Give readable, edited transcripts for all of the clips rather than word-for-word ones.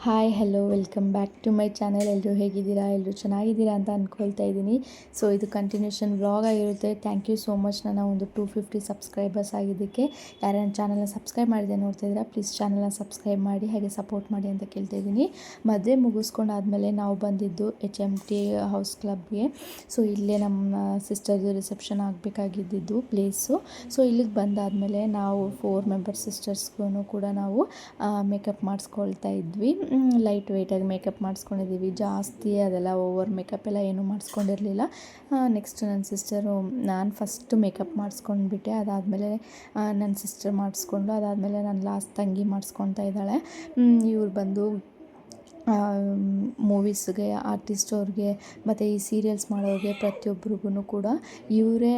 Hi hello welcome back to my channel. ಎಲ್ಲರೂ ಹೇಗಿದ್ದೀರಾ? ಎಲ್ಲರೂ ಚೆನ್ನಾಗಿದ್ದೀರಾ ಅಂತ ಅಂದ್ಕೊಳ್ತಾ ಇದ್ದೀನಿ. ಸೊ ಇದು ಕಂಟಿನ್ಯೂಷನ್ ವ್ಲಾಗ್ ಆಗಿರುತ್ತೆ. ಥ್ಯಾಂಕ್ ಯು ಸೋ ಮಚ್ ನನ್ನ ಒಂದು 250 ಸಬ್ಸ್ಕ್ರೈಬರ್ಸ್ ಆಗಿದ್ದಕ್ಕೆ. ಯಾರು ನನ್ನ ಚಾನಲ್ನ ಸಬ್ಸ್ಕ್ರೈಬ್ ಮಾಡಿದೆ ನೋಡ್ತಾ ಇದ್ದೀರಾ, ಪ್ಲೀಸ್ ಚಾನಲ್ನ ಸಬ್ಸ್ಕ್ರೈಬ್ ಮಾಡಿ, ಹಾಗೆ ಸಪೋರ್ಟ್ ಮಾಡಿ ಅಂತ ಕೇಳ್ತಾ ಇದ್ದೀನಿ. ಮದುವೆ ಮುಗಿಸ್ಕೊಂಡಾದಮೇಲೆ ನಾವು ಬಂದಿದ್ದು HMT ಹೌಸ್ ಕ್ಲಬ್ಗೆ. ಸೊ ಇಲ್ಲೇ ನಮ್ಮ ಸಿಸ್ಟರ್ದು ರಿಸೆಪ್ಷನ್ ಆಗಬೇಕಾಗಿದ್ದು ಪ್ಲೇಸು. ಸೊ ಇಲ್ಲಿಗೆ ಬಂದಾದಮೇಲೆ ನಾವು 4 ಮೆಂಬರ್ ಸಿಸ್ಟರ್ಸ್ಗೂ ಕೂಡ ನಾವು ಮೇಕಪ್ ಮಾಡಿಸ್ಕೊಳ್ತಾ ಇದ್ವಿ. ಲೈಟ್ ವೆಯ್ಟಾಗಿ ಮೇಕಪ್ ಮಾಡಿಸ್ಕೊಂಡಿದ್ದೀವಿ. ಜಾಸ್ತಿ ಅದೆಲ್ಲ ಓವರ್ ಮೇಕಪ್ ಎಲ್ಲ ಏನೂ ಮಾಡಿಸ್ಕೊಂಡಿರಲಿಲ್ಲ. ನೆಕ್ಸ್ಟ್ ನನ್ನ ಸಿಸ್ಟರು, ನಾನು ಫಸ್ಟು ಮೇಕಪ್ ಮಾಡಿಸ್ಕೊಂಡ್ಬಿಟ್ಟೆ. ಅದಾದಮೇಲೆ ನನ್ನ ಸಿಸ್ಟರ್ ಮಾಡಿಸ್ಕೊಂಡು, ಅದಾದಮೇಲೆ ನನ್ನ ಲಾಸ್ಟ್ ತಂಗಿ ಮಾಡಿಸ್ಕೊತಾ ಇದ್ದಾಳೆ. ಇವ್ರು ಬಂದು ಮೂವೀಸ್ಗೆ, ಆರ್ಟಿಸ್ಟ್ ಅವ್ರಿಗೆ ಮತ್ತು ಈ ಸೀರಿಯಲ್ಸ್ ಮಾಡೋರಿಗೆ ಪ್ರತಿಯೊಬ್ಬರಿಗೂ ಕೂಡ ಇವರೇ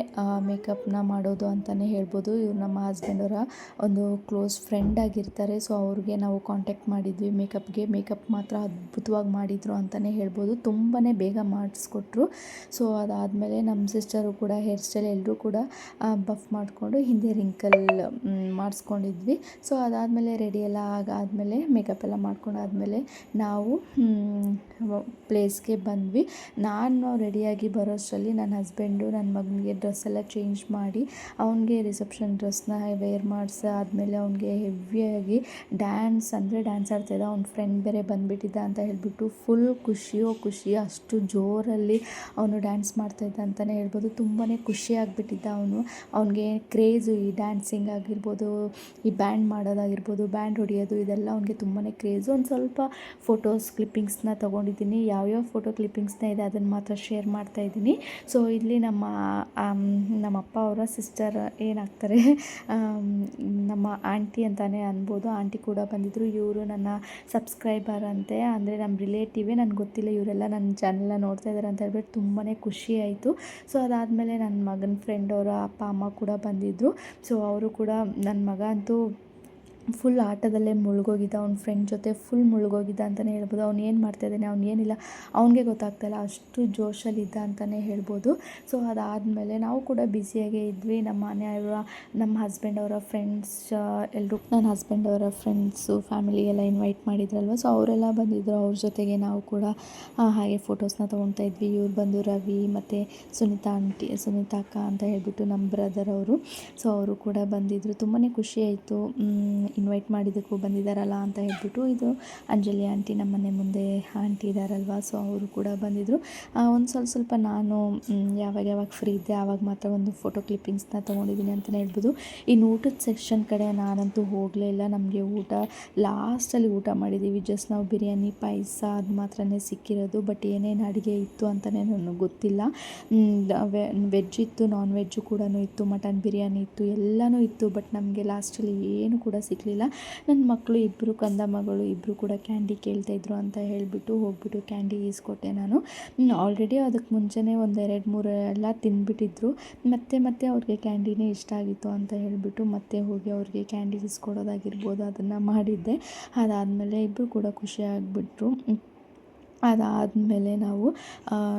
ಮೇಕಪ್ನ ಮಾಡೋದು ಅಂತಲೇ ಹೇಳ್ಬೋದು. ಇವ್ರು ನಮ್ಮ ಹಸ್ಬೆಂಡ್ ಅವರ ಒಂದು ಕ್ಲೋಸ್ ಫ್ರೆಂಡ್ ಆಗಿರ್ತಾರೆ. ಸೊ ಅವ್ರಿಗೆ ನಾವು ಕಾಂಟ್ಯಾಕ್ಟ್ ಮಾಡಿದ್ವಿ ಮೇಕಪ್ಗೆ. ಮೇಕಪ್ ಮಾತ್ರ ಅದ್ಭುತವಾಗಿ ಮಾಡಿದರು ಅಂತಲೇ ಹೇಳ್ಬೋದು. ತುಂಬಾ ಬೇಗ ಮಾಡಿಸ್ಕೊಟ್ರು. ಸೊ ಅದಾದಮೇಲೆ ನಮ್ಮ ಸಿಸ್ಟರು ಕೂಡ ಹೇರ್ ಸ್ಟೈಲ್ ಎಲ್ಲರೂ ಕೂಡ ಬಫ್ ಮಾಡಿಕೊಂಡು ಹಿಂದೆ ರಿಂಕಲ್ ಮಾಡಿಸ್ಕೊಂಡಿದ್ವಿ. ಸೊ ಅದಾದಮೇಲೆ ರೆಡಿ ಎಲ್ಲ ಆದಮೇಲೆ ಮೇಕಪ್ ಎಲ್ಲ ಮಾಡ್ಕೊಂಡಾದ್ಮೇಲೆ ನಾವು ಪ್ಲೇಸ್ಗೆ ಬಂದ್ವಿ. ನಾನು ರೆಡಿಯಾಗಿ ಬರೋಷ್ಟರಲ್ಲಿ ನನ್ನ ಹಸ್ಬೆಂಡು ನನ್ನ ಮಗನಿಗೆ ಡ್ರೆಸ್ ಎಲ್ಲ ಚೇಂಜ್ ಮಾಡಿ ಅವನಿಗೆ ರಿಸೆಪ್ಷನ್ ಡ್ರೆಸ್ನ ವೇರ್ ಮಾಡಿಸಿ ಆದಮೇಲೆ ಅವನಿಗೆ ಹೆವಿಯಾಗಿ ಡ್ಯಾನ್ಸ್ ಆಡ್ತಾಯಿದ್ದ. ಅವ್ನ ಫ್ರೆಂಡ್ ಬೇರೆ ಬಂದುಬಿಟ್ಟಿದ್ದ ಅಂತ ಹೇಳಿಬಿಟ್ಟು ಫುಲ್ ಖುಷಿ. ಅಷ್ಟು ಜೋರಲ್ಲಿ ಅವನು ಡ್ಯಾನ್ಸ್ ಮಾಡ್ತಾಯಿದ್ದ ಅಂತಲೇ ಹೇಳ್ಬೋದು. ತುಂಬಾ ಖುಷಿಯಾಗಿಬಿಟ್ಟಿದ್ದ ಅವನು. ಅವನಿಗೆ ಕ್ರೇಜು ಈ ಡ್ಯಾನ್ಸಿಂಗ್ ಆಗಿರ್ಬೋದು, ಈ ಬ್ಯಾಂಡ್ ಮಾಡೋದಾಗಿರ್ಬೋದು, ಬ್ಯಾಂಡ್ ಹೊಡೆಯೋದು, ಇದೆಲ್ಲ ಅವನಿಗೆ ತುಂಬಾ ಕ್ರೇಜು. ಒಂದು ಸ್ವಲ್ಪ ಫೋಟೋಸ್ ಕ್ಲಿಪ್ಪಿಂಗ್ಸ್ನ ತೊಗೊಂಡಿದ್ದೀನಿ. ಯಾವ್ಯಾವ ಫೋಟೋ ಕ್ಲಿಪ್ಪಿಂಗ್ಸ್ನ ಇದೆ ಅದನ್ನು ಮಾತ್ರ ಶೇರ್ ಮಾಡ್ತಾಯಿದ್ದೀನಿ. ಸೊ ಇಲ್ಲಿ ನಮ್ಮ ಅಪ್ಪ ಅವರ ಸಿಸ್ಟರ್ ಏನಾಗ್ತಾರೆ, ನಮ್ಮ ಆಂಟಿ ಅಂತಲೇ ಅನ್ಬೋದು. ಆಂಟಿ ಕೂಡ ಬಂದಿದ್ದರು. ಇವರು ನನ್ನ ಸಬ್ಸ್ಕ್ರೈಬರ್ ಅಂತೆ, ಅಂದರೆ ನಮ್ಮ ರಿಲೇಟಿವೇ. ನನಗೆ ಗೊತ್ತಿಲ್ಲ ಇವರೆಲ್ಲ ನನ್ನ ಚಾನಲ್ನ ನೋಡ್ತಾ ಇದ್ದಾರೆ ಅಂತ ಹೇಳ್ಬಿಟ್ಟು ತುಂಬಾ ಖುಷಿ ಆಯಿತು. ಸೊ ಅದಾದಮೇಲೆ ನನ್ನ ಮಗನ ಫ್ರೆಂಡ್ ಅವರ ಅಪ್ಪ ಅಮ್ಮ ಕೂಡ ಬಂದಿದ್ದರು. ಸೊ ಅವರು ಕೂಡ, ನನ್ನ ಮಗ ಅಂತೂ ಫುಲ್ ಆಟದಲ್ಲೇ ಮುಳುಗೋಗಿದ್ದ. ಅವ್ನ ಫ್ರೆಂಡ್ ಜೊತೆ ಫುಲ್ ಮುಳುಗೋಗಿದ್ದ ಅಂತಲೇ ಹೇಳ್ಬೋದು. ಅವ್ನು ಏನು ಮಾಡ್ತಾಯಿದ್ದಾನೆ, ಏನಿಲ್ಲ ಅವನಿಗೆ ಗೊತ್ತಾಗ್ತಾಯಿಲ್ಲ, ಅಷ್ಟು ಜೋಶಲ್ಲಿದ್ದ ಅಂತಲೇ ಹೇಳ್ಬೋದು. ಸೊ ಅದಾದಮೇಲೆ ನಾವು ಕೂಡ ಬ್ಯುಸಿಯಾಗೇ ಇದ್ವಿ. ನಮ್ಮ ಮನೆಯವರ, ನಮ್ಮ ಹಸ್ಬೆಂಡ್ ಅವರ ಫ್ರೆಂಡ್ಸ್ ಎಲ್ಲರೂ, ನನ್ನ ಹಸ್ಬೆಂಡ್ ಅವರ ಫ್ರೆಂಡ್ಸು ಫ್ಯಾಮಿಲಿ ಎಲ್ಲ ಇನ್ವೈಟ್ ಮಾಡಿದ್ರಲ್ವ. ಸೊ ಅವರೆಲ್ಲ ಬಂದಿದ್ದರು. ಅವ್ರ ಜೊತೆಗೆ ನಾವು ಕೂಡ ಹಾಗೆ ಫೋಟೋಸ್ನ ತೊಗೊಳ್ತಾ ಇದ್ವಿ. ಇವ್ರು ಬಂದು ರವಿ ಮತ್ತು ಸುನೀತಾ ಅಕ್ಕ ಅಂತ ಹೇಳ್ಬಿಟ್ಟು ನಮ್ಮ ಬ್ರದರ್ ಅವರು. ಸೊ ಅವರು ಕೂಡ ಬಂದಿದ್ದರು. ತುಂಬಾ ಖುಷಿ ಆಯಿತು, ಇನ್ವೈಟ್ ಮಾಡಿದ್ದಕ್ಕೂ ಬಂದಿದ್ದಾರಲ್ಲ ಅಂತ ಹೇಳ್ಬಿಟ್ಟು. ಇದು ಅಂಜಲಿ ಆಂಟಿ, ನಮ್ಮ ಮನೆ ಮುಂದೆ ಆಂಟಿ ಇದ್ದಾರಲ್ವ. ಸೊ ಅವರು ಕೂಡ ಬಂದಿದ್ದರು. ಒಂದು ಸ್ವಲ್ಪ ನಾನು ಯಾವಾಗ ಫ್ರೀ ಇದ್ದೆ ಆವಾಗ ಮಾತ್ರ ಒಂದು ಫೋಟೋ ಕ್ಲಿಪ್ಪಿಂಗ್ಸ್ನ ತೊಗೊಂಡಿದ್ದೀನಿ ಅಂತಲೇ ಹೇಳ್ಬೋದು. ಇನ್ನು ಊಟದ ಸೆಕ್ಷನ್ ಕಡೆ ನಾನಂತೂ ಹೋಗಲೇ ಇಲ್ಲ. ನಮಗೆ ಊಟ ಲಾಸ್ಟಲ್ಲಿ ಊಟ ಮಾಡಿದ್ದೀವಿ. ಜಸ್ಟ್ ನಾವು ಬಿರಿಯಾನಿ, ಪಾಯಸ ಅದು ಮಾತ್ರನೇ ಸಿಕ್ಕಿರೋದು. ಬಟ್ ಏನೇನು ಅಡುಗೆ ಇತ್ತು ಅಂತಲೇ ನನಗೆ ಗೊತ್ತಿಲ್ಲ. ವೆಜ್ ಇತ್ತು, ನಾನ್ ವೆಜ್ಜು ಕೂಡ ಇತ್ತು, ಮಟನ್ ಬಿರಿಯಾನಿ ಇತ್ತು, ಎಲ್ಲನೂ ಇತ್ತು. ಬಟ್ ನಮಗೆ ಲಾಸ್ಟಲ್ಲಿ ಏನು ಕೂಡ ಸಿಕ್ಕಲಿಲ್ಲ. ನನ್ನ ಮಕ್ಕಳು ಇಬ್ಬರು, ಕಂದ ಮಗಳು ಇಬ್ಬರು ಕೂಡ ಕ್ಯಾಂಡಿ ಕೇಳ್ತಾಯಿದ್ರು ಅಂತ ಹೇಳಿಬಿಟ್ಟು ಹೋಗ್ಬಿಟ್ಟು ಕ್ಯಾಂಡಿ ಈಸ್ಕೊಟ್ಟೆ ನಾನು. ಆಲ್ರೆಡಿ ಅದಕ್ಕೆ ಮುಂಚೆನೇ ಒಂದು 2-3 ಎಲ್ಲ ತಿಂದುಬಿಟ್ಟಿದ್ರು. ಮತ್ತೆ ಅವ್ರಿಗೆ ಕ್ಯಾಂಡಿನೇ ಇಷ್ಟ ಆಗಿತ್ತು ಅಂತ ಹೇಳಿಬಿಟ್ಟು ಮತ್ತೆ ಹೋಗಿ ಅವ್ರಿಗೆ ಕ್ಯಾಂಡಿ ಈಸ್ಕೊಡೋದಾಗಿರ್ಬೋದು ಅದನ್ನು ಮಾಡಿದ್ದೆ. ಅದಾದಮೇಲೆ ಇಬ್ಬರು ಕೂಡ ಖುಷಿಯಾಗಿಬಿಟ್ರು. ಅದಾದಮೇಲೆ ನಾವು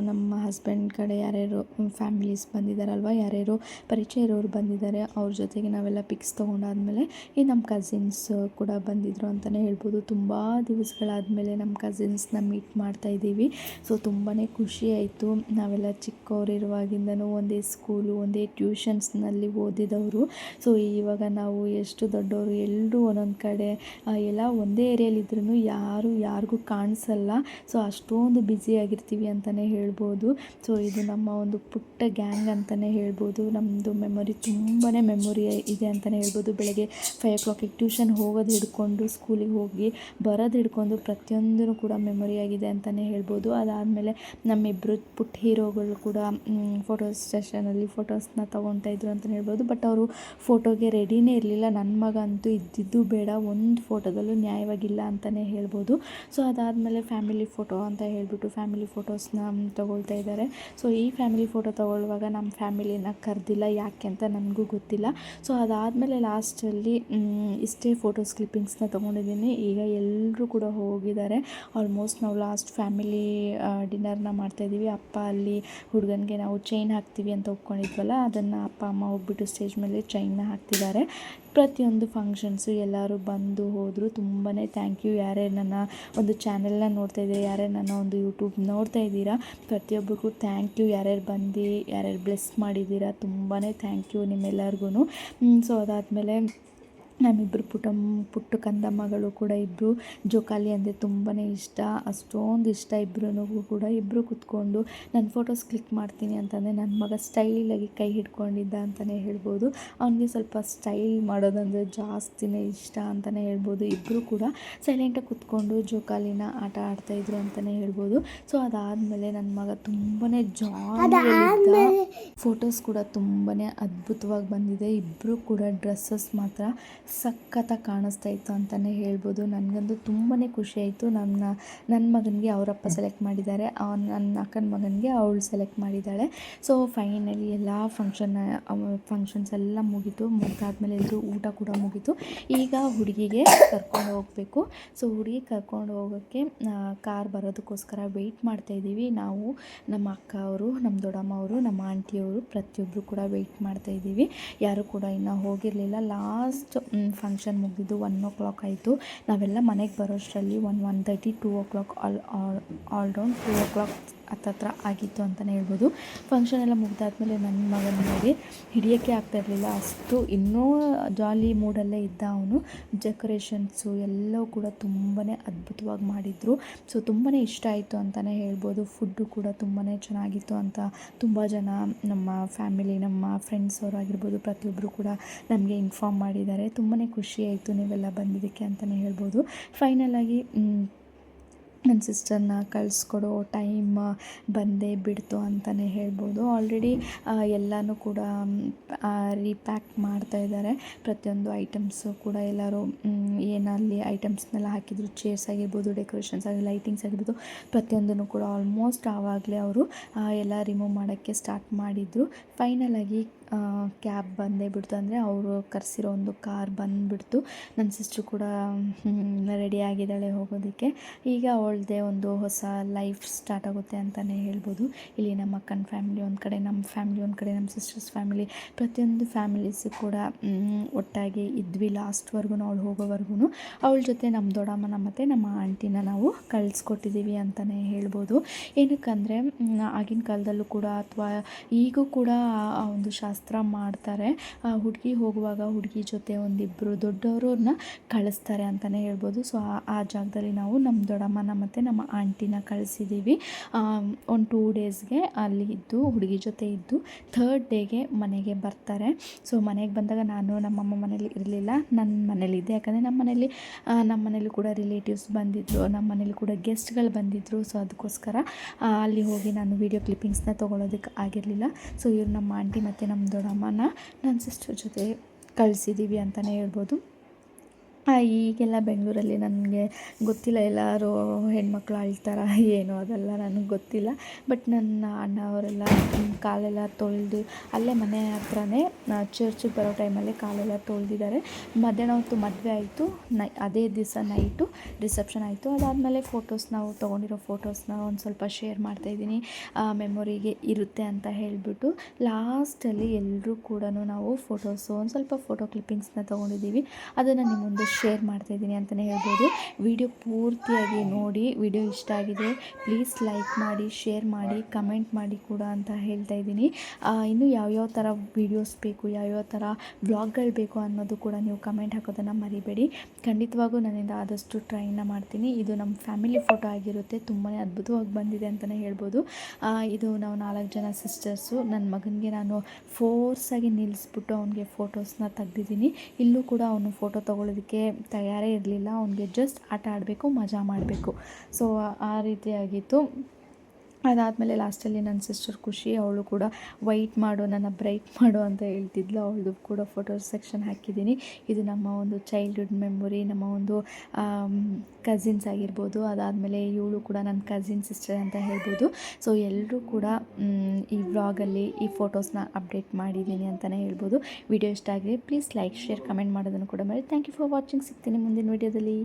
ನಮ್ಮ ಹಸ್ಬೆಂಡ್ ಕಡೆ ಯಾರ್ಯಾರು ಫ್ಯಾಮಿಲೀಸ್ ಬಂದಿದ್ದಾರಲ್ವ, ಯಾರ್ಯಾರು ಪರಿಚಯ ಇರೋರು ಬಂದಿದ್ದಾರೆ, ಅವ್ರ ಜೊತೆಗೆ ನಾವೆಲ್ಲ ಪಿಕ್ಸ್ ತೊಗೊಂಡಾದ್ಮೇಲೆ ಈ ನಮ್ಮ ಕಸಿನ್ಸ್ ಕೂಡ ಬಂದಿದ್ದರು ಅಂತಲೇ ಹೇಳ್ಬೋದು. ತುಂಬ ದಿವಸಗಳಾದಮೇಲೆ ನಮ್ಮ ಕಸಿನ್ಸ್ನ ಮೀಟ್ ಮಾಡ್ತಾಯಿದ್ದೀವಿ. ಸೊ ತುಂಬಾ ಖುಷಿ ಆಯಿತು. ನಾವೆಲ್ಲ ಚಿಕ್ಕವರಿರುವಾಗಿಂದನೂ ಒಂದೇ ಸ್ಕೂಲು, ಒಂದೇ ಟ್ಯೂಷನ್ಸ್ನಲ್ಲಿ ಓದಿದವರು. ಸೊ ಇವಾಗ ನಾವು ಎಷ್ಟು ದೊಡ್ಡವರು, ಎಲ್ಲರೂ ಒಂದೊಂದು ಕಡೆ ಎಲ್ಲ ಒಂದೇ ಏರಿಯಲ್ಲಿದ್ರೂ ಯಾರಿಗೂ ಕಾಣಿಸಲ್ಲ. ಸೊ ಅಷ್ಟೊಂದು ಬ್ಯುಸಿಯಾಗಿರ್ತೀವಿ ಅಂತಲೇ ಹೇಳ್ಬೋದು. ಸೊ ಇದು ನಮ್ಮ ಒಂದು ಪುಟ್ಟ ಗ್ಯಾಂಗ್ ಅಂತಲೇ ಹೇಳ್ಬೋದು. ನಮ್ಮದು ಮೆಮೊರಿ ತುಂಬಾ ಮೆಮೊರಿ ಇದೆ ಅಂತಲೇ ಹೇಳ್ಬೋದು. ಬೆಳಗ್ಗೆ 5 o'clock ಟ್ಯೂಷನ್ ಹೋಗೋದು ಹಿಡ್ಕೊಂಡು, ಸ್ಕೂಲಿಗೆ ಹೋಗಿ ಬರೋದು ಹಿಡ್ಕೊಂಡು ಪ್ರತಿಯೊಂದೂ ಕೂಡ ಮೆಮೊರಿ ಆಗಿದೆ ಅಂತಲೇ ಹೇಳ್ಬೋದು. ಅದಾದಮೇಲೆ ನಮ್ಮಿಬ್ಬರು ಪುಟ್ಟ ಹೀರೋಗಳು ಕೂಡ ಫೋಟೋ ಸೆಷನಲ್ಲಿ ಫೋಟೋಸ್ನ ತೊಗೊಳ್ತಾ ಇದ್ರು ಅಂತಲೇ ಹೇಳ್ಬೋದು. ಬಟ್ ಅವರು ಫೋಟೋಗೆ ರೆಡಿನೇ ಇರಲಿಲ್ಲ. ನನ್ನ ಮಗ ಅಂತೂ ಇದ್ದಿದ್ದು ಬೇಡ, ಒಂದು ಫೋಟೋದಲ್ಲೂ ನ್ಯಾಯವಾಗಿಲ್ಲ ಅಂತಲೇ ಹೇಳ್ಬೋದು. ಸೊ ಅದಾದಮೇಲೆ ಫ್ಯಾಮಿಲಿ ಫೋಟೋ ಫೋಟೋ ಅಂತ ಹೇಳಿಬಿಟ್ಟು ಫ್ಯಾಮಿಲಿ ಫೋಟೋಸ್ನ ತೊಗೊಳ್ತಾ ಇದ್ದಾರೆ. ಸೊ ಈ ಫ್ಯಾಮಿಲಿ ಫೋಟೋ ತೊಗೊಳ್ಳುವಾಗ ನಮ್ಮ ಫ್ಯಾಮಿಲಿನ ಕರೆದಿಲ್ಲ, ಯಾಕೆ ಅಂತ ನನಗೂ ಗೊತ್ತಿಲ್ಲ. ಸೊ ಅದಾದಮೇಲೆ ಲಾಸ್ಟಲ್ಲಿ ಇಷ್ಟೇ ಫೋಟೋಸ್ ಕ್ಲಿಪ್ಪಿಂಗ್ಸ್ನ ತೊಗೊಂಡಿದ್ದೀನಿ. ಈಗ ಎಲ್ಲರೂ ಕೂಡ ಹೋಗಿದ್ದಾರೆ. ಆಲ್ಮೋಸ್ಟ್ ನಾವು ಲಾಸ್ಟ್ ಫ್ಯಾಮಿಲಿ ಡಿನ್ನರ್ನ ಮಾಡ್ತಾಯಿದ್ದೀವಿ. ಅಪ್ಪ ಅಲ್ಲಿ ಹುಡುಗನಿಗೆ ನಾವು ಚೈನ್ ಹಾಕ್ತೀವಿ ಅಂತ ಒಪ್ಕೊಂಡಿದ್ವಲ್ಲ, ಅದನ್ನು ಅಪ್ಪ ಅಮ್ಮ ಹೋಗ್ಬಿಟ್ಟು ಸ್ಟೇಜ್ ಮೇಲೆ ಚೈನ್ನ ಹಾಕ್ತಿದ್ದಾರೆ. ಪ್ರತಿಯೊಂದು ಫಂಕ್ಷನ್ಸು ಎಲ್ಲರೂ ಬಂದು ಹೋದರು. ತುಂಬಾ ಥ್ಯಾಂಕ್ ಯು. ಯಾರ್ಯಾರು ನನ್ನ ಒಂದು ಚಾನೆಲ್ನ ನೋಡ್ತಾ ಇದ್ದೀರಾ, ಯಾರ್ಯಾರು ನನ್ನ ಒಂದು ಯೂಟ್ಯೂಬ್ ನೋಡ್ತಾ ಇದ್ದೀರಾ, ಪ್ರತಿಯೊಬ್ಬರಿಗೂ ಥ್ಯಾಂಕ್ ಯು. ಯಾರ್ಯಾರು ಬಂದು ಯಾರ್ಯಾರು ಬ್ಲೆಸ್ ಮಾಡಿದ್ದೀರಾ, ತುಂಬಾ ಥ್ಯಾಂಕ್ ಯು ನಿಮ್ಮೆಲ್ಲರಿಗೂ. ಸೊ ಅದಾದಮೇಲೆ ನಮ್ಮಿಬ್ಬರು ಪುಟ್ಟ ಕಂದಮ್ಮಗಳು ಕೂಡ ಇಬ್ಬರು. ಜೋಕಾಲಿ ಅಂದರೆ ತುಂಬಾ ಇಷ್ಟ, ಅಷ್ಟೊಂದು ಇಷ್ಟ ಇಬ್ಬರೂ ಕೂಡ. ಇಬ್ಬರು ಕೂತ್ಕೊಂಡು ನನ್ನ ಫೋಟೋಸ್ ಕ್ಲಿಕ್ ಮಾಡ್ತೀನಿ ಅಂತಂದರೆ ನನ್ನ ಮಗ ಸ್ಟೈಲಾಗಿ ಕೈ ಹಿಡ್ಕೊಂಡಿದ್ದ ಅಂತಲೇ ಹೇಳ್ಬೋದು. ಅವನಿಗೆ ಸ್ವಲ್ಪ ಸ್ಟೈಲ್ ಮಾಡೋದಂದರೆ ಜಾಸ್ತಿನೇ ಇಷ್ಟ ಅಂತಲೇ ಹೇಳ್ಬೋದು. ಇಬ್ಬರು ಕೂಡ ಸೈಲೆಂಟಾಗಿ ಕೂತ್ಕೊಂಡು ಜೋಕಾಲಿನ ಆಟ ಆಡ್ತಾಯಿದ್ರು ಅಂತಲೇ ಹೇಳ್ಬೋದು. ಸೊ ಅದಾದಮೇಲೆ ನನ್ನ ಮಗ ತುಂಬಾ ಜಾಲಿಯಾಗಿದ್ದ. ಫೋಟೋಸ್ ಕೂಡ ತುಂಬಾ ಅದ್ಭುತವಾಗಿ ಬಂದಿದೆ. ಇಬ್ಬರು ಕೂಡ ಡ್ರೆಸ್ಸಸ್ ಮಾತ್ರ ಸಖತ್ತಾಗಿ ಕಾಣಿಸ್ತಾ ಇತ್ತು ಅಂತಲೇ ಹೇಳ್ಬೋದು. ನನಗಂತೂ ತುಂಬಾ ಖುಷಿ ಆಯಿತು. ನನ್ನ ಮಗನಿಗೆ ಅವರಪ್ಪ ಸೆಲೆಕ್ಟ್ ಮಾಡಿದ್ದಾರೆ, ನನ್ನ ಅಕ್ಕನ ಮಗನಿಗೆ ಅವಳು ಸೆಲೆಕ್ಟ್ ಮಾಡಿದ್ದಾಳೆ. ಸೊ ಫೈನಲಿ ಎಲ್ಲ ಫಂಕ್ಷನ್ಸ್ ಎಲ್ಲ ಮುಗಿದಾದ್ಮೇಲೆ ಎಲ್ಲರೂ ಊಟ ಕೂಡ ಮುಗೀತು. ಈಗ ಹುಡುಗಿಗೆ ಕರ್ಕೊಂಡು ಹೋಗಬೇಕು. ಸೊ ಹುಡುಗಿ ಕರ್ಕೊಂಡು ಹೋಗೋಕ್ಕೆ ಕಾರ್ ಬರೋದಕ್ಕೋಸ್ಕರ ವೆಯ್ಟ್ ಮಾಡ್ತಾಯಿದ್ದೀವಿ. ನಾವು, ನಮ್ಮ ಅಕ್ಕ ಅವರು, ನಮ್ಮ ದೊಡ್ಡಮ್ಮ ಅವರು, ನಮ್ಮ ಆಂಟಿಯವರು ಪ್ರತಿಯೊಬ್ಬರು ಕೂಡ ವೆಯ್ಟ್ ಮಾಡ್ತಾಯಿದ್ದೀವಿ. ಯಾರೂ ಕೂಡ ಇನ್ನೂ ಹೋಗಿರಲಿಲ್ಲ. ಲಾಸ್ಟ್ ಫಂಕ್ಷನ್ ಮುಗಿದಿದ್ದು 1 ಆಯಿತು. ನಾವೆಲ್ಲ ಮನೆಗೆ ಬರೋಷ್ಟರಲ್ಲಿ 1:30 2 ಆಲ್ ರೌಂಡ್ 2 ಹತ್ತತ್ರ ಆಗಿತ್ತು ಅಂತಲೇ ಹೇಳ್ಬೋದು. ಫಂಕ್ಷನ್ ಎಲ್ಲ ಮುಗಿದಾದ್ಮೇಲೆ ನನ್ನ ಮಗನ ನೋಡಿ ಹಿಡಿಯೋಕ್ಕೆ ಆಗ್ತಾಯಿರಲಿಲ್ಲ, ಅಷ್ಟು ಇನ್ನೂ ಜಾಲಿ ಮೂಡಲ್ಲೇ ಇದ್ದ ಅವನು. ಡೆಕೋರೇಷನ್ಸು ಎಲ್ಲವೂ ಕೂಡ ತುಂಬಾ ಅದ್ಭುತವಾಗಿ ಮಾಡಿದರು. ಸೊ ತುಂಬಾ ಇಷ್ಟ ಆಯಿತು ಅಂತಲೇ ಹೇಳ್ಬೋದು. ಫುಡ್ಡು ಕೂಡ ತುಂಬಾ ಚೆನ್ನಾಗಿತ್ತು ಅಂತ ತುಂಬ ಜನ ನಮ್ಮ ಫ್ಯಾಮಿಲಿ, ನಮ್ಮ ಫ್ರೆಂಡ್ಸ್ ಅವರಾಗಿರ್ಬೋದು ಪ್ರತಿಯೊಬ್ಬರು ಕೂಡ ನಮಗೆ ಇನ್ಫಾರ್ಮ್ ಮಾಡಿದ್ದಾರೆ. ತುಂಬಾ ಖುಷಿ ಆಯಿತು ನೀವೆಲ್ಲ ಬಂದಿದ್ದಕ್ಕೆ ಅಂತಲೇ ಹೇಳ್ಬೋದು. ಫೈನಲಾಗಿ ನನ್ನ ಸಿಸ್ಟರ್ನ ಕಳಿಸ್ಕೊಡೋ ಟೈಮ್ ಬಂದೇ ಬಿಡ್ತು ಅಂತಲೇ ಹೇಳ್ಬೋದು. ಆಲ್ರೆಡಿ ಎಲ್ಲನೂ ಕೂಡ ರೀಪ್ಯಾಕ್ ಮಾಡ್ತಾಯಿದ್ದಾರೆ. ಪ್ರತಿಯೊಂದು ಐಟಮ್ಸು ಕೂಡ ಎಲ್ಲರೂ ಏನಲ್ಲಿ ಐಟಮ್ಸ್ನೆಲ್ಲ ಹಾಕಿದ್ರು, ಚೇರ್ಸ್ ಆಗಿರ್ಬೋದು, ಡೆಕೋರೇಷನ್ಸ್ ಆಗಿ, ಲೈಟಿಂಗ್ಸ್ ಆಗಿರ್ಬೋದು, ಪ್ರತಿಯೊಂದನ್ನು ಕೂಡ ಆಲ್ಮೋಸ್ಟ್ ಆವಾಗಲೇ ಅವರು ಎಲ್ಲ ರಿಮೂವ್ ಮಾಡೋಕ್ಕೆ ಸ್ಟಾರ್ಟ್ ಮಾಡಿದರು. ಫೈನಲಾಗಿ ಕ್ಯಾಬ್ ಬಂದೇ ಬಿಡ್ತು, ಅಂದರೆ ಅವರು ಕರೆಸಿರೋ ಒಂದು ಕಾರ್ ಬಂದುಬಿಡ್ತು. ನನ್ನ ಸಿಸ್ಟ್ರು ಕೂಡ ರೆಡಿ ಆಗಿದ್ದಾಳೆ ಹೋಗೋದಕ್ಕೆ. ಈಗ ಅವಳದೇ ಒಂದು ಹೊಸ ಲೈಫ್ ಸ್ಟಾರ್ಟ್ ಆಗುತ್ತೆ ಅಂತಲೇ ಹೇಳ್ಬೋದು. ಇಲ್ಲಿ ನಮ್ಮ ಅಕ್ಕನ ಫ್ಯಾಮಿಲಿ ಒಂದು ಕಡೆ, ನಮ್ಮ ಫ್ಯಾಮಿಲಿ ಒಂದು ಕಡೆ, ನಮ್ಮ ಸಿಸ್ಟರ್ಸ್ ಫ್ಯಾಮಿಲಿ, ಪ್ರತಿಯೊಂದು ಫ್ಯಾಮಿಲೀಸು ಕೂಡ ಒಟ್ಟಾಗಿ ಇದ್ವಿ ಲಾಸ್ಟ್ವರೆಗೂ. ಅವಳು ಹೋಗೋವರೆಗೂ ಅವಳ ಜೊತೆ ನಮ್ಮ ದೊಡ್ಡಮ್ಮನ ಮತ್ತು ನಮ್ಮ ಆಂಟಿನ ನಾವು ಕಳಿಸ್ಕೊಟ್ಟಿದ್ದೀವಿ ಅಂತಲೇ ಹೇಳ್ಬೋದು. ಏನಕ್ಕಂದರೆ ಆಗಿನ ಕಾಲದಲ್ಲೂ ಕೂಡ ಅಥವಾ ಈಗೂ ಕೂಡ ಆ ಒಂದು ಶಾಸ್ತ್ರ ಮಾಡ್ತಾರೆ. ಹುಡುಗಿ ಹೋಗುವಾಗ ಹುಡುಗಿ ಜೊತೆ ಒಂದಿಬ್ಬರು ದೊಡ್ಡವ್ರನ್ನ ಕಳಿಸ್ತಾರೆ ಅಂತಲೇ ಹೇಳ್ಬೋದು. ಸೊ ಆ ಜಾಗದಲ್ಲಿ ನಾವು ನಮ್ಮ ದೊಡ್ಡಮ್ಮನ ಮತ್ತು ನಮ್ಮ ಆಂಟಿನ ಕಳಿಸಿದ್ದೀವಿ. ಒಂದು 2 ಡೇಸ್ಗೆ ಅಲ್ಲಿ ಇದ್ದು ಹುಡುಗಿ ಜೊತೆ ಇದ್ದು 3rd ಡೇಗೆ ಮನೆಗೆ ಬರ್ತಾರೆ. ಸೊ ಮನೆಗೆ ಬಂದಾಗ ನಾನು ನಮ್ಮಮ್ಮ ಮನೇಲಿ ಇರಲಿಲ್ಲ, ನನ್ನ ಮನೇಲಿದ್ದೆ. ಯಾಕಂದರೆ ನಮ್ಮ ಮನೇಲಿ ಕೂಡ ರಿಲೇಟಿವ್ಸ್ ಬಂದಿದ್ದರು, ನಮ್ಮ ಮನೇಲಿ ಕೂಡ ಗೆಸ್ಟ್ಗಳು ಬಂದಿದ್ದರು. ಸೊ ಅದಕ್ಕೋಸ್ಕರ ಅಲ್ಲಿ ಹೋಗಿ ನಾನು ವೀಡಿಯೋ ಕ್ಲಿಪ್ಪಿಂಗ್ಸ್ನ ತೊಗೊಳೋದಕ್ಕೆ ಆಗಿರಲಿಲ್ಲ. ಸೊ ಇವ್ರು ನಮ್ಮ ಆಂಟಿ ಮತ್ತು ನಮ್ಮ ದೊಡ್ಡಮ್ಮನ ನನ್ನ ಸಿಸ್ಟರ್ ಜೊತೆ ಕಳಿಸಿದ್ದೀವಿ ಅಂತಲೇ ಹೇಳ್ಬೋದು. ಈಗೆಲ್ಲ ಬೆಂಗಳೂರಲ್ಲಿ ನನಗೆ ಗೊತ್ತಿಲ್ಲ, ಎಲ್ಲರೂ ಹೆಣ್ಮಕ್ಳು ಅಳ್ತಾರ ಏನೋ ಅದೆಲ್ಲ ನನಗೆ ಗೊತ್ತಿಲ್ಲ. ಬಟ್ ನನ್ನ ಅಣ್ಣ ಅವರೆಲ್ಲ ಕಾಲೆಲ್ಲ ತೊಳೆದು ಅಲ್ಲೇ ಮನೆ ಹತ್ರನೇ ಚರ್ಚಿಗೆ ಬರೋ ಟೈಮಲ್ಲಿ ಕಾಲೆಲ್ಲ ತೊಳೆದಿದ್ದಾರೆ. ಮಧ್ಯಾಹ್ನ ಹೊತ್ತು ಮದುವೆ ಆಯಿತು, ಅದೇ ದಿವಸ ನೈಟು ರಿಸೆಪ್ಷನ್ ಆಯಿತು. ಅದಾದಮೇಲೆ ನಾವು ತೊಗೊಂಡಿರೋ ಫೋಟೋಸ್ನ ಒಂದು ಸ್ವಲ್ಪ ಶೇರ್ ಮಾಡ್ತಾಯಿದ್ದೀನಿ, ಮೆಮೊರಿಗೆ ಇರುತ್ತೆ ಅಂತ ಹೇಳಿಬಿಟ್ಟು. ಲಾಸ್ಟಲ್ಲಿ ಎಲ್ಲರೂ ಕೂಡ ನಾವು ಫೋಟೋಸು ಒಂದು ಸ್ವಲ್ಪ ಫೋಟೋ ಕ್ಲಿಪ್ಪಿಂಗ್ಸ್ನ ತೊಗೊಂಡಿದ್ದೀವಿ. ಅದನ್ನು ನಿಮ್ಮ ಮುಂದೆ ಶೇರ್ ಮಾಡ್ತಾಯಿದ್ದೀನಿ ಅಂತಲೇ ಹೇಳ್ಬೋದು. ವಿಡಿಯೋ ಪೂರ್ತಿಯಾಗಿ ನೋಡಿ. ವಿಡಿಯೋ ಇಷ್ಟ ಆಗಿದೆ ಪ್ಲೀಸ್ ಲೈಕ್ ಮಾಡಿ, ಶೇರ್ ಮಾಡಿ, ಕಮೆಂಟ್ ಮಾಡಿ ಕೂಡ ಅಂತ ಹೇಳ್ತಾ ಇದ್ದೀನಿ. ಇನ್ನು ಯಾವ್ಯಾವ ಥರ ವೀಡಿಯೋಸ್ ಬೇಕು, ಯಾವ್ಯಾವ ಥರ ವ್ಲಾಗ್ಗಳು ಬೇಕು ಅನ್ನೋದು ಕೂಡ ನೀವು ಕಮೆಂಟ್ ಹಾಕೋದನ್ನು ಮರಿಬೇಡಿ. ಖಂಡಿತವಾಗೂ ನನ್ನಿಂದ ಆದಷ್ಟು ಟ್ರೈನ ಮಾಡ್ತೀನಿ. ಇದು ನಮ್ಮ ಫ್ಯಾಮಿಲಿ ಫೋಟೋ ಆಗಿರುತ್ತೆ, ತುಂಬಾ ಅದ್ಭುತವಾಗಿ ಬಂದಿದೆ ಅಂತಲೇ ಹೇಳ್ಬೋದು. ಇದು ನಾವು 4 ಜನ ಸಿಸ್ಟರ್ಸು. ನನ್ನ ಮಗನಿಗೆ ನಾನು ಫೋರ್ಸಾಗಿ ನಿಲ್ಲಿಸ್ಬಿಟ್ಟು ಅವನಿಗೆ ಫೋಟೋಸ್ನ ತೆಗ್ದಿದ್ದೀನಿ. ಇಲ್ಲೂ ಕೂಡ ಅವನು ಫೋಟೋ ತೊಗೊಳ್ಳೋದಕ್ಕೆ ತಯಾರೇ ಇರಲಿಲ್ಲ. ಅವನಿಗೆ ಜಸ್ಟ್ ಆಟ ಆಡಬೇಕು, ಮಜಾ ಮಾಡಬೇಕು. ಸೊ ಆ ರೀತಿಯಾಗಿತ್ತು. ಅದಾದಮೇಲೆ ಲಾಸ್ಟಲ್ಲಿ ನನ್ನ ಸಿಸ್ಟರ್ ಖುಷಿ, ಅವಳು ಕೂಡ ವೈಟ್ ಮಾಡು, ನನ್ನ ಬ್ರೈಟ್ ಮಾಡು ಅಂತ ಹೇಳ್ತಿದ್ಲು. ಅವಳದು ಕೂಡ ಫೋಟೋಸ್ ಸೆಕ್ಷನ್ ಹಾಕಿದ್ದೀನಿ. ಇದು ನಮ್ಮ ಒಂದು ಚೈಲ್ಡ್ಹುಡ್ ಮೆಮೊರಿ, ನಮ್ಮ ಒಂದು ಕಸಿನ್ಸ್ ಆಗಿರ್ಬೋದು. ಅದಾದಮೇಲೆ ಇವಳು ಕೂಡ ನನ್ನ ಕಸಿನ್ ಸಿಸ್ಟರ್ ಅಂತ ಹೇಳ್ಬೋದು. ಸೊ ಎಲ್ಲರೂ ಕೂಡ ಈ ವ್ಲಾಗಲ್ಲಿ ಈ ಫೋಟೋಸ್ನ ಅಪ್ಡೇಟ್ ಮಾಡಿದ್ದೀನಿ ಅಂತಲೇ ಹೇಳ್ಬೋದು. ವಿಡಿಯೋ ಇಷ್ಟ ಆಗಿದೆ ಪ್ಲೀಸ್ ಲೈಕ್, ಶೇರ್, ಕಮೆಂಟ್ ಮಾಡೋದನ್ನು ಕೂಡ ಮಾಡಿ. Thank you for watching. ಸಿಗ್ತೀನಿ ಮುಂದಿನ ವಿಡಿಯೋದಲ್ಲಿ.